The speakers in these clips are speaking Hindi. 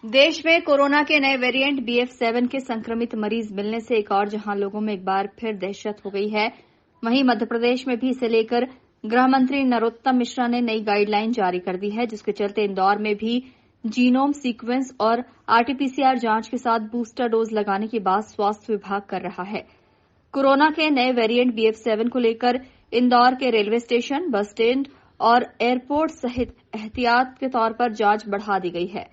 देश में कोरोना के नए वेरिएंट BF7 के संक्रमित मरीज मिलने से एक और जहां लोगों में एक बार फिर दहशत हो गई है, वहीं मध्य प्रदेश में भी इसे लेकर गृह मंत्री नरोत्तम मिश्रा ने नई गाइडलाइन जारी कर दी है, जिसके चलते इंदौर में भी जीनोम सीक्वेंस और RT-PCR जांच के साथ बूस्टर डोज लगाने की बात स्वास्थ्य विभाग कर रहा है। कोरोना के नए वेरिएंट BF7 को लेकर इंदौर के रेलवे स्टेशन, बस स्टैंड और एयरपोर्ट सहित एहतियात के तौर पर जांच बढ़ा दी गई है।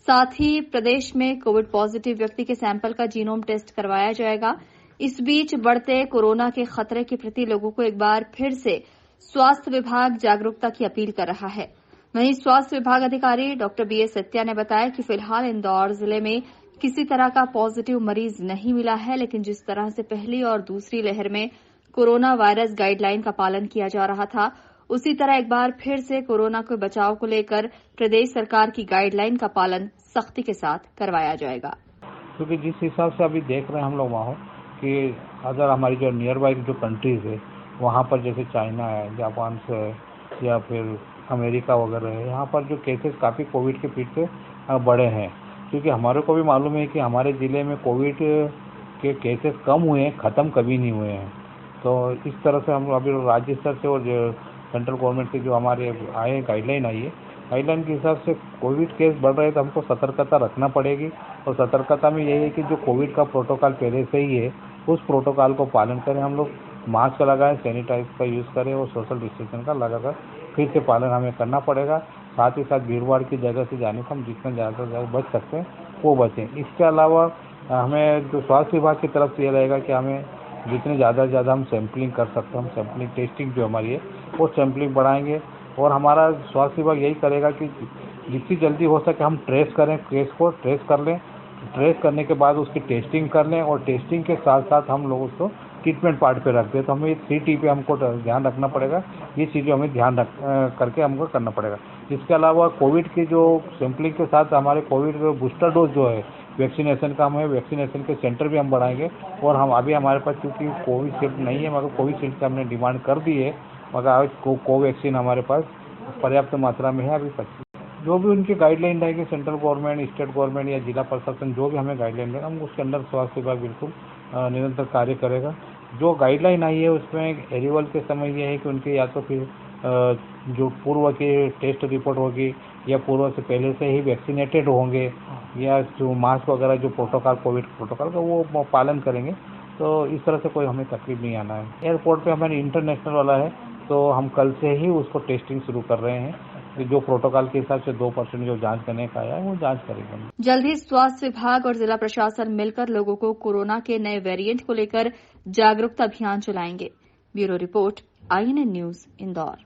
साथ ही प्रदेश में कोविड पॉजिटिव व्यक्ति के सैंपल का जीनोम टेस्ट करवाया जाएगा। इस बीच बढ़ते कोरोना के खतरे के प्रति लोगों को एक बार फिर से स्वास्थ्य विभाग जागरूकता की अपील कर रहा है। वहीं स्वास्थ्य विभाग अधिकारी डॉक्टर BS सत्या ने बताया कि फिलहाल इंदौर जिले में किसी तरह का पॉजिटिव मरीज नहीं मिला है, लेकिन जिस तरह से पहली और दूसरी लहर में कोरोना वायरस गाइडलाइन का पालन किया जा रहा था, उसी तरह एक बार फिर से कोरोना के बचाव को लेकर प्रदेश सरकार की गाइडलाइन का पालन सख्ती के साथ करवाया जाएगा। क्योंकि जिस हिसाब से अभी देख रहे हैं हम लोग वहाँ कि अगर हमारी जो नियर बाई जो कंट्रीज है वहाँ पर जैसे चाइना है, जापान से है या फिर अमेरिका वगैरह है, यहाँ पर जो केसेस काफ़ी कोविड के पीठ से बढ़े हैं। क्योंकि हमारे को भी मालूम है कि हमारे ज़िले में कोविड के केसेस कम हुए हैं, ख़त्म कभी नहीं हुए हैं। तो इस तरह से हम अभी राज्य स्तर से और सेंट्रल गवर्नमेंट से जो हमारे आए गाइडलाइन आई है, गाइडलाइन के हिसाब से कोविड केस बढ़ रहे हैं तो हमको सतर्कता रखना पड़ेगी। और सतर्कता में यही है कि जो कोविड का प्रोटोकॉल पहले से ही है उस प्रोटोकॉल को पालन करें। हम लोग मास्क लगाएं, सैनिटाइज का यूज़ करें और सोशल डिस्टेंसिंग का लगाकर फिर से पालन हमें करना पड़ेगा। साथ ही साथ भीड़-भाड़ की जगह से जाने से हम जितना ज़्यादा बच सकते हैं वो बचें। इसके अलावा हमें जो स्वास्थ्य विभाग की तरफ से ये रहेगा कि हमें जितने ज़्यादा से ज़्यादा हम सैम्पलिंग कर सकते हैं, हम सैम्पलिंग टेस्टिंग जो हमारी है वो सैम्पलिंग बढ़ाएंगे। और हमारा स्वास्थ्य विभाग यही करेगा कि जितनी जल्दी हो सके हम ट्रेस करें, केस को ट्रेस कर लें, ट्रेस करने के बाद उसकी टेस्टिंग कर लें और टेस्टिंग के साथ साथ हम लोग उसको ट्रीटमेंट पार्ट पे रख दें। तो हमें 3T पे हमको ध्यान रखना पड़ेगा। ये चीज़ें हमें ध्यान करके हमको करना पड़ेगा। इसके अलावा कोविड की जो सैम्पलिंग के साथ हमारे कोविड बूस्टर डोज जो है वैक्सीनेशन का, हमें वैक्सीनेशन के सेंटर भी हम बढ़ाएंगे। और हम अभी हमारे पास क्योंकि कोविशील्ड नहीं है मगर कोविशील्ड का हमने डिमांड कर दी है, मगर आज कोवैक्सीन हमारे पास पर्याप्त मात्रा में है। अभी 25 जो भी उनकी गाइडलाइन रहेगी, सेंट्रल गवर्नमेंट, स्टेट गवर्नमेंट या जिला प्रशासन जो भी हमें गाइडलाइन देगा हम उसके अंदर स्वास्थ्य विभाग बिल्कुल निरंतर कार्य करेगा। जो गाइडलाइन आई है उसमें एरिवल के समय ये है कि उनके या तो फिर जो पूर्व की टेस्ट रिपोर्ट होगी या पूर्व से पहले से ही वैक्सीनेटेड होंगे या जो मास्क वगैरह जो प्रोटोकॉल कोविड प्रोटोकॉल का वो पालन करेंगे। तो इस तरह से कोई हमें तकलीफ नहीं आना है। एयरपोर्ट पे हमारे इंटरनेशनल वाला है तो हम कल से ही उसको टेस्टिंग शुरू कर रहे हैं। जो प्रोटोकॉल के हिसाब से 2% जो जांच करने का आया है वो जांच करेंगे। जल्द ही स्वास्थ्य विभाग और जिला प्रशासन मिलकर लोगों को कोरोना के नए वेरिएंट को लेकर जागरूकता अभियान चलाएंगे। Bureau report, INN news, Indore.